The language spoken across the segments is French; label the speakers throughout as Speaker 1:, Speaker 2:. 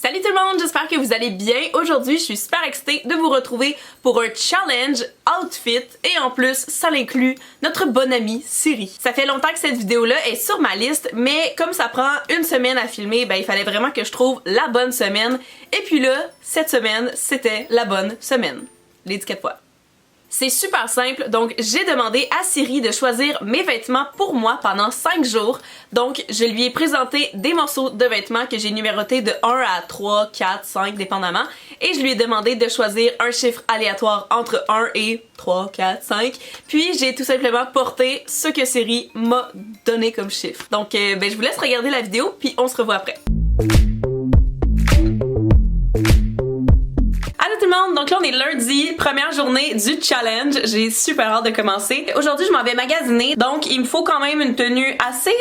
Speaker 1: Salut tout le monde, j'espère que vous allez bien. Aujourd'hui, je suis super excitée de vous retrouver pour un challenge outfit et en plus, ça inclut notre bonne amie Siri. Ça fait longtemps que cette vidéo-là est sur ma liste, mais comme ça prend une semaine à filmer, ben il fallait vraiment que je trouve la bonne semaine. Et puis là, cette semaine, c'était la bonne semaine. L'étiquette fois. C'est super simple, donc j'ai demandé à Siri de choisir mes vêtements pour moi pendant 5 jours. Donc je lui ai présenté des morceaux de vêtements que j'ai numérotés de 1 à 3, 4, 5 dépendamment. Et je lui ai demandé de choisir un chiffre aléatoire entre 1 et 3, 4, 5. Puis j'ai tout simplement porté ce que Siri m'a donné comme chiffre. Donc je vous laisse regarder la vidéo puis on se revoit après. Allô tout le monde, donc là on est lundi, première journée du challenge, j'ai super hâte de commencer. Aujourd'hui je m'en vais magasiner, donc il me faut quand même une tenue assez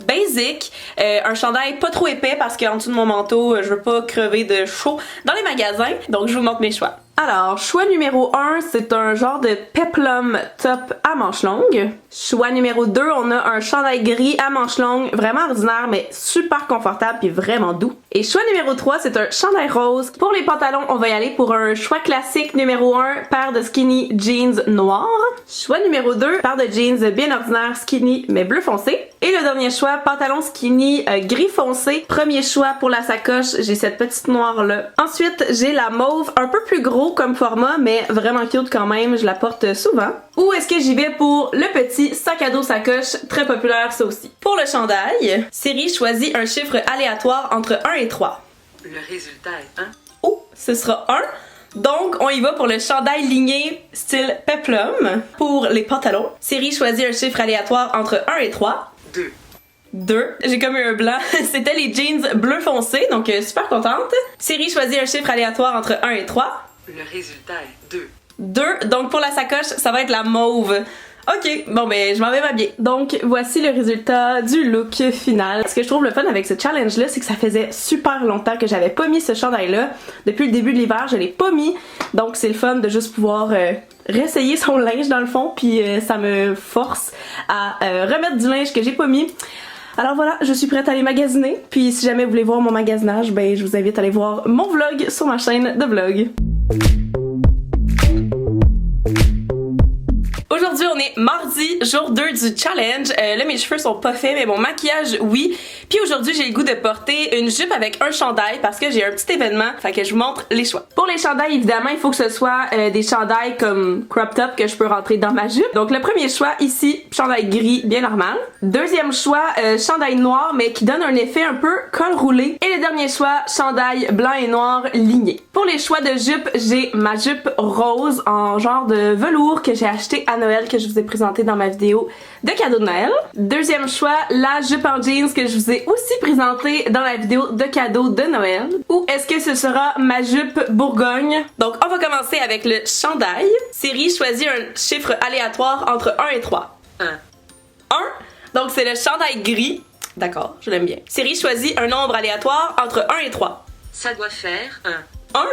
Speaker 1: basic, un chandail pas trop épais parce qu'en dessous de mon manteau je veux pas crever de chaud dans les magasins, donc je vous montre mes choix. Alors, choix numéro 1, c'est un genre de peplum top à manches longues. Choix numéro 2, on a un chandail gris à manches longues, vraiment ordinaire mais super confortable puis vraiment doux. Et choix numéro 3, c'est un chandail rose. Pour les pantalons, on va y aller pour un choix classique numéro 1, paire de skinny jeans noirs. Choix numéro 2, paire de jeans bien ordinaire skinny mais bleu foncé. Et le dernier choix, pantalon skinny gris foncé. Premier choix pour la sacoche, j'ai cette petite noire là. Ensuite, j'ai la mauve un peu plus gros comme format, mais vraiment cute quand même, je la porte souvent. Ou est-ce que j'y vais pour le petit sac à dos sacoche, très populaire ça aussi. Pour le chandail, Siri choisit un chiffre aléatoire entre 1 et 3.
Speaker 2: Le résultat est 1.
Speaker 1: Oh, ce sera 1. Donc, on y va pour le chandail ligné style peplum. Pour les pantalons, Siri choisit un chiffre aléatoire entre 1 et 3.
Speaker 2: 2.
Speaker 1: 2. J'ai comme eu un blanc. C'était les jeans bleu foncé, donc super contente. Siri choisit un chiffre aléatoire entre 1 et 3.
Speaker 2: Le résultat est 2.
Speaker 1: 2. Donc pour la sacoche, ça va être la mauve. Ok, bon ben je m'en vais m'habiller. Donc voici le résultat du look final. Ce que je trouve le fun avec ce challenge là, c'est que ça faisait super longtemps que j'avais pas mis ce chandail là. Depuis le début de l'hiver, je l'ai pas mis. Donc c'est le fun de juste pouvoir réessayer son linge dans le fond, puis ça me force à remettre du linge que j'ai pas mis. Alors voilà, je suis prête à aller magasiner. Puis si jamais vous voulez voir mon magasinage, ben je vous invite à aller voir mon vlog sur ma chaîne de vlog. Aujourd'hui, on est mardi, jour 2 du challenge. Là, mes cheveux sont pas faits, mais mon maquillage, oui. Puis aujourd'hui, j'ai le goût de porter une jupe avec un chandail parce que j'ai un petit événement. Fait que je vous montre les choix. Pour les chandails, évidemment, il faut que ce soit des chandails comme crop top que je peux rentrer dans ma jupe. Donc le premier choix, ici, chandail gris, bien normal. Deuxième choix, chandail noir, mais qui donne un effet un peu col roulé. Et le dernier choix, chandail blanc et noir ligné. Pour les choix de jupe, j'ai ma jupe rose en genre de velours que j'ai acheté à Noël, que je vous ai présenté dans ma vidéo de cadeau de Noël. Deuxième choix, la jupe en jeans que je vous ai aussi présentée dans la vidéo de cadeau de Noël. Ou est-ce que ce sera ma jupe Bourgogne? Donc on va commencer avec le chandail. Siri choisit un chiffre aléatoire entre 1 et 3.
Speaker 2: 1.
Speaker 1: 1. Donc c'est le chandail gris. D'accord, je l'aime bien. Siri choisit un nombre aléatoire entre 1 et 3.
Speaker 2: Ça doit faire 1.
Speaker 1: 1.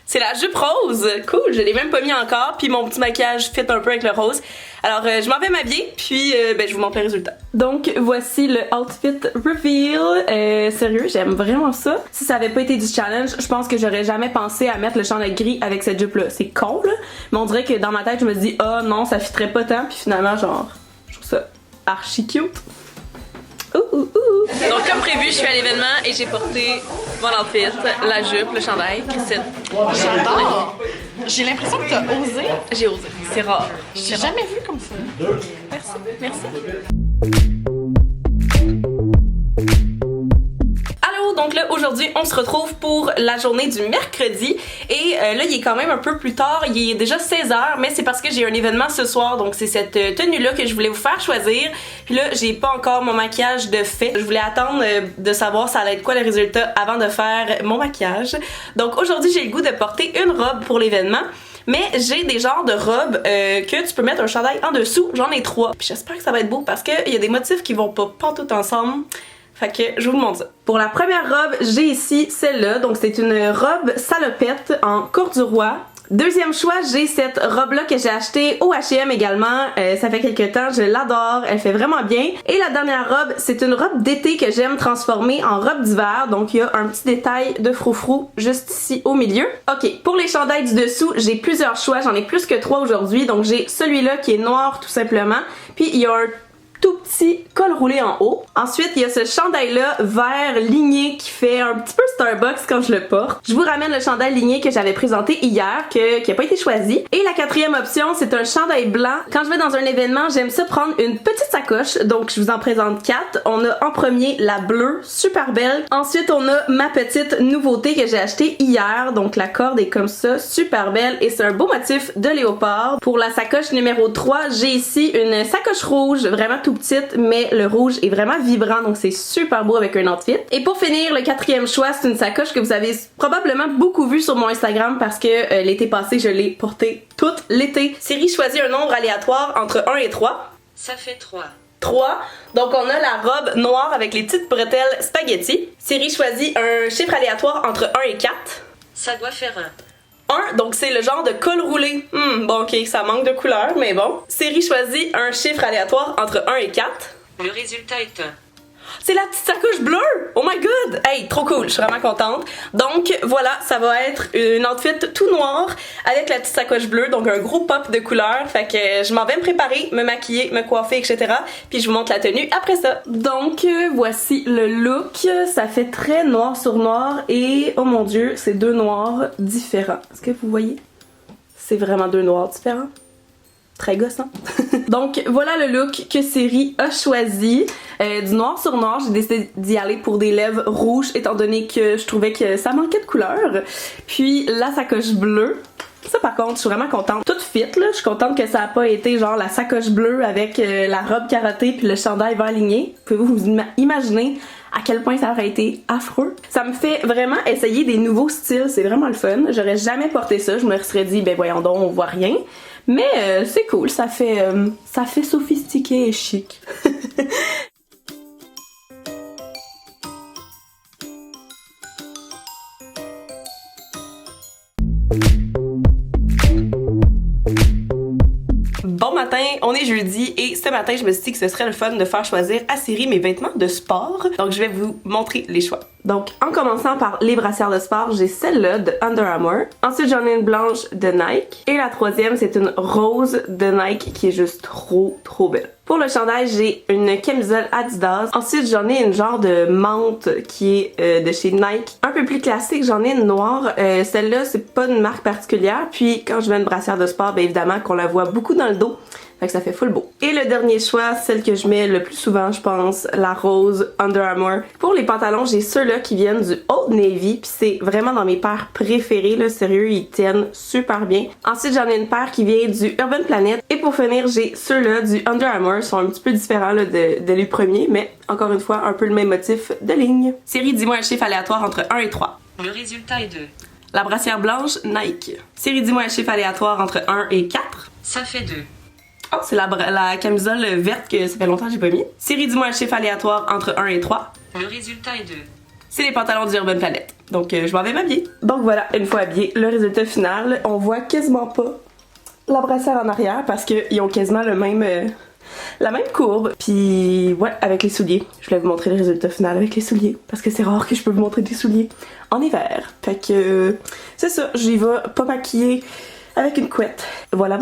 Speaker 1: C'est la jupe rose. Cool, je l'ai même pas mis encore, puis mon petit maquillage fit un peu avec le rose. Alors je m'en vais m'habiller, puis je vous montre le résultat. Donc voici le outfit reveal. Sérieux, j'aime vraiment ça. Si ça avait pas été du challenge, je pense que j'aurais jamais pensé à mettre le chandail gris avec cette jupe là. C'est con là, mais on dirait que dans ma tête je me dis ah oh, non, ça fitterait pas tant, puis finalement genre je trouve ça archi cute. Donc comme prévu, je suis à l'événement et j'ai porté mon outfit, la jupe, le chandail, Christine.
Speaker 3: J'adore! J'ai l'impression que t'as osé.
Speaker 1: J'ai osé, c'est rare.
Speaker 3: J'ai jamais vu comme ça.
Speaker 1: Merci, merci. Donc là, aujourd'hui, on se retrouve pour la journée du mercredi et là, il est quand même un peu plus tard, il est déjà 16h, mais c'est parce que j'ai un événement ce soir, donc c'est cette tenue-là que je voulais vous faire choisir. Puis là, j'ai pas encore mon maquillage de fait. Je voulais attendre de savoir ça allait être quoi le résultat avant de faire mon maquillage. Donc aujourd'hui, j'ai le goût de porter une robe pour l'événement. Mais j'ai des genres de robes que tu peux mettre un chandail en dessous, j'en ai 3. Puis j'espère que ça va être beau parce qu'il y a des motifs qui vont pas tout ensemble. Fait que je vous montre ça. Pour la première robe, j'ai ici celle-là. Donc c'est une robe salopette en corduroy Deuxième choix, j'ai cette robe-là que j'ai achetée au H&M également. Ça fait quelques temps, je l'adore, elle fait vraiment bien. Et la dernière robe, c'est une robe d'été que j'aime transformer en robe d'hiver. Donc il y a un petit détail de froufrou juste ici au milieu. Ok, pour les chandails du dessous, j'ai plusieurs choix, j'en ai plus que 3 aujourd'hui. Donc j'ai celui-là qui est noir tout simplement. Puis il y a un tout petit col roulé en haut. Ensuite, il y a ce chandail-là vert ligné qui fait un petit peu Starbucks quand je le porte. Je vous ramène le chandail ligné que j'avais présenté hier, qui a pas été choisi. Et la quatrième option, c'est un chandail blanc. Quand je vais dans un événement, j'aime ça prendre une petite sacoche. Donc, je vous en présente 4. On a en premier la bleue, super belle. Ensuite, on a ma petite nouveauté que j'ai achetée hier. Donc, la corde est comme ça, super belle. Et c'est un beau motif de léopard. Pour la sacoche numéro 3, j'ai ici une sacoche rouge, vraiment tout petite, mais le rouge est vraiment vibrant, donc c'est super beau avec un outfit. Et pour finir, le quatrième choix, c'est une sacoche que vous avez probablement beaucoup vue sur mon Instagram parce que l'été passé, je l'ai portée tout l'été. Siri choisit un nombre aléatoire entre 1 et 3.
Speaker 2: Ça fait 3.
Speaker 1: 3. Donc on a la robe noire avec les petites bretelles spaghetti. Siri choisit un chiffre aléatoire entre 1 et 4.
Speaker 2: Ça doit faire
Speaker 1: 1, donc c'est le genre de col roulé. Bon ok, ça manque de couleur, mais bon. Siri choisit un chiffre aléatoire entre 1 et 4.
Speaker 2: Le résultat est 1.
Speaker 1: C'est la petite sacoche bleue! Oh my god! Hey, trop cool, je suis vraiment contente. Donc voilà, ça va être une outfit tout noir avec la petite sacoche bleue, donc un gros pop de couleurs. Fait que je m'en vais me préparer, me maquiller, me coiffer, etc. Puis je vous montre la tenue après ça. Donc voici le look. Ça fait très noir sur noir et oh mon dieu, c'est 2 noirs différents. Est-ce que vous voyez? C'est vraiment 2 noirs différents. Très gossant. Donc voilà le look que Siri a choisi. Du noir sur noir, j'ai décidé d'y aller pour des lèvres rouges étant donné que je trouvais que ça manquait de couleur. Puis la sacoche bleue. Ça par contre, je suis vraiment contente. Toute fit là, je suis contente que ça a pas été genre la sacoche bleue avec la robe carottée puis le chandail vert ligné. Pouvez-vous vous imaginer à quel point ça aurait été affreux? Ça me fait vraiment essayer des nouveaux styles, c'est vraiment le fun. J'aurais jamais porté ça, je me serais dit ben voyons donc, on voit rien. Mais c'est cool, ça fait sophistiqué et chic. Bon matin, on est jeudi et ce matin je me suis dit que ce serait le fun de faire choisir à Siri mes vêtements de sport. Donc je vais vous montrer les choix. Donc en commençant par les brassières de sport, j'ai celle-là de Under Armour. Ensuite j'en ai une blanche de Nike. Et la troisième c'est une rose de Nike qui est juste trop belle. Pour le chandail, j'ai une camisole Adidas. Ensuite, j'en ai une genre de menthe qui est de chez Nike. Un peu plus classique, j'en ai une noire. Celle-là, c'est pas une marque particulière. Puis quand je mets une brassière de sport, bien évidemment qu'on la voit beaucoup dans le dos. Fait que ça fait full beau. Et le dernier choix, celle que je mets le plus souvent, je pense, la rose Under Armour. Pour les pantalons, j'ai ceux-là qui viennent du Old Navy, puis c'est vraiment dans mes paires préférées, là, sérieux, ils tiennent super bien. Ensuite, j'en ai une paire qui vient du Urban Planet. Et pour finir, j'ai ceux-là du Under Armour, ils sont un petit peu différents là, de les premiers, mais encore une fois, un peu le même motif de ligne. Siri, dis-moi un chiffre aléatoire entre 1 et 3.
Speaker 2: Le résultat est 2.
Speaker 1: La brassière blanche, Nike. Siri, dis-moi un chiffre aléatoire entre 1 et 4.
Speaker 2: Ça fait 2.
Speaker 1: Oh, c'est la camisole verte que ça fait longtemps que j'ai pas mis. Siri, dis-moi un chiffre aléatoire entre 1 et 3.
Speaker 2: Le résultat est 2.
Speaker 1: C'est les pantalons du Urban Planet. Donc je m'en vais m'habiller. Donc voilà, une fois habillée, le résultat final, on voit quasiment pas la brassière en arrière parce qu'ils ont quasiment la même courbe. Puis ouais, avec les souliers. Je voulais vous montrer le résultat final avec les souliers parce que c'est rare que je peux vous montrer des souliers en hiver. Fait que c'est ça, j'y vais pas maquillée avec une couette. Voilà.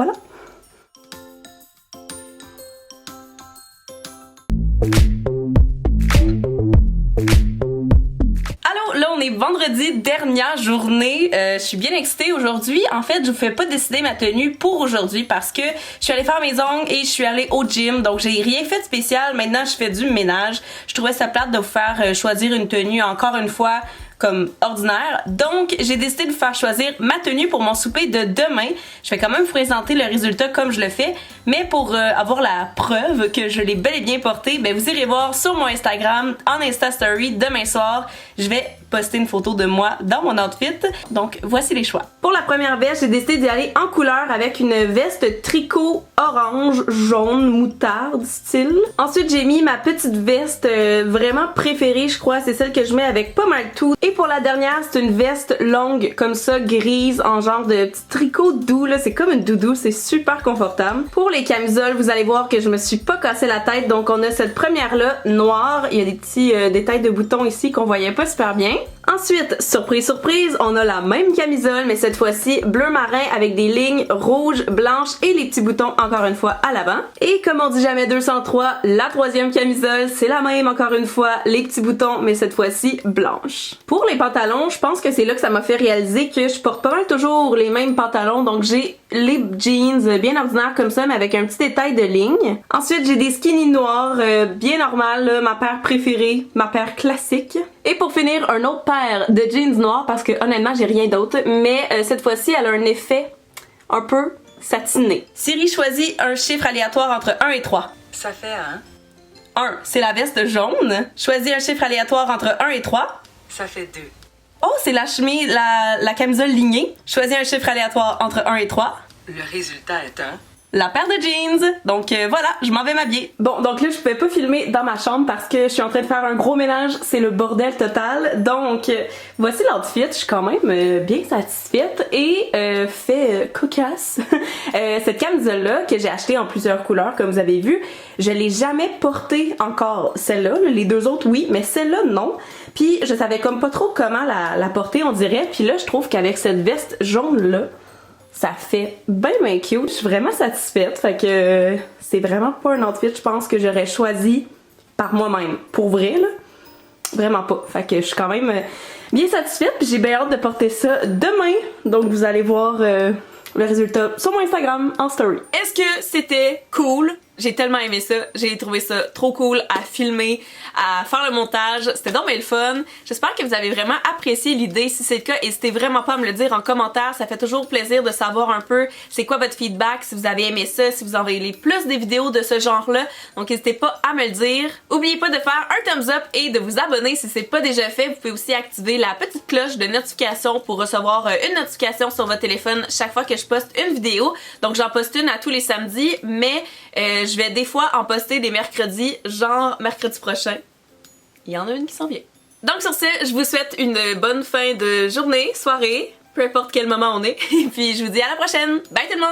Speaker 1: Là, on est vendredi, dernière journée. Je suis bien excitée aujourd'hui. En fait, je vous fais pas décider ma tenue pour aujourd'hui parce que je suis allée faire mes ongles et je suis allée au gym. Donc, j'ai rien fait de spécial. Maintenant, je fais du ménage. Je trouvais ça plate de vous faire choisir une tenue encore une fois comme ordinaire. Donc, j'ai décidé de vous faire choisir ma tenue pour mon souper de demain. Je vais quand même vous présenter le résultat comme je le fais. Mais pour avoir la preuve que je l'ai bel et bien porté, ben vous irez voir sur mon Instagram en Insta Story demain soir. Je vais poster une photo de moi dans mon outfit. Donc voici les choix. Pour la première veste, j'ai décidé d'y aller en couleur avec une veste tricot orange, jaune, moutarde style. Ensuite, j'ai mis ma petite veste vraiment préférée, je crois, c'est celle que je mets avec pas mal tout. Et pour la dernière, c'est une veste longue comme ça, grise, en genre de petit tricot doux là, c'est comme une doudou, c'est super confortable. Pour les camisoles, vous allez voir que je me suis pas cassé la tête, donc on a cette première là, noire, il y a des petits détails de boutons ici qu'on voyait pas super bien. Ensuite, surprise surprise, on a la même camisole mais cette fois-ci bleu marin avec des lignes rouges, blanches et les petits boutons encore une fois à l'avant. Et comme on dit jamais 203, la troisième camisole c'est la même encore une fois, les petits boutons mais cette fois-ci blanche. Pour les pantalons, je pense que c'est là que ça m'a fait réaliser que je porte pas mal toujours les mêmes pantalons, donc j'ai les jeans bien ordinaires comme ça mais avec un petit détail de ligne. Ensuite j'ai des skinny noirs bien normal, là, ma paire préférée, ma paire classique. Et pour finir, un autre paire de jeans noirs parce que honnêtement j'ai rien d'autre, mais cette fois-ci elle a un effet un peu satiné. Siri choisit un chiffre aléatoire entre 1 et 3.
Speaker 2: Ça fait
Speaker 1: 1, c'est la veste jaune. Choisis un chiffre aléatoire entre 1 et 3.
Speaker 2: Ça fait 2.
Speaker 1: Oh, c'est la chemise, la camisole lignée. Choisis un chiffre aléatoire entre 1 et 3.
Speaker 2: Le résultat est 1.
Speaker 1: La paire de jeans. Donc voilà, je m'en vais m'habiller. Bon, donc là, je pouvais pas filmer dans ma chambre parce que je suis en train de faire un gros ménage. C'est le bordel total. Donc, voici l'outfit. Je suis quand même bien satisfaite et fait cocasse. Cette camisole-là, que j'ai achetée en plusieurs couleurs, comme vous avez vu, je l'ai jamais portée encore. Celle-là, les deux autres, oui, mais celle-là, non. Puis, je savais comme pas trop comment la porter, on dirait. Puis là, je trouve qu'avec cette veste jaune-là, ça fait bien cute. Je suis vraiment satisfaite. Fait que c'est vraiment pas un outfit, je pense, que j'aurais choisi par moi-même. Pour vrai, là. Vraiment pas. Fait que je suis quand même bien satisfaite. Puis j'ai bien hâte de porter ça demain. Donc vous allez voir le résultat sur mon Instagram en story. Est-ce que c'était cool? J'ai tellement aimé ça, j'ai trouvé ça trop cool à filmer, à faire le montage, c'était donc bien le fun. J'espère que vous avez vraiment apprécié l'idée. Si c'est le cas, n'hésitez vraiment pas à me le dire en commentaire, ça fait toujours plaisir de savoir un peu c'est quoi votre feedback, si vous avez aimé ça, si vous en voulez plus des vidéos de ce genre-là. Donc n'hésitez pas à me le dire. N'oubliez pas de faire un thumbs up et de vous abonner si c'est pas déjà fait. Vous pouvez aussi activer la petite cloche de notification pour recevoir une notification sur votre téléphone chaque fois que je poste une vidéo. Donc j'en poste une à tous les samedis, mais je vais des fois en poster des mercredis, genre mercredi prochain. Il y en a une qui s'en vient. Donc sur ce, je vous souhaite une bonne fin de journée, soirée, peu importe quel moment on est. Et puis je vous dis à la prochaine. Bye tout le monde!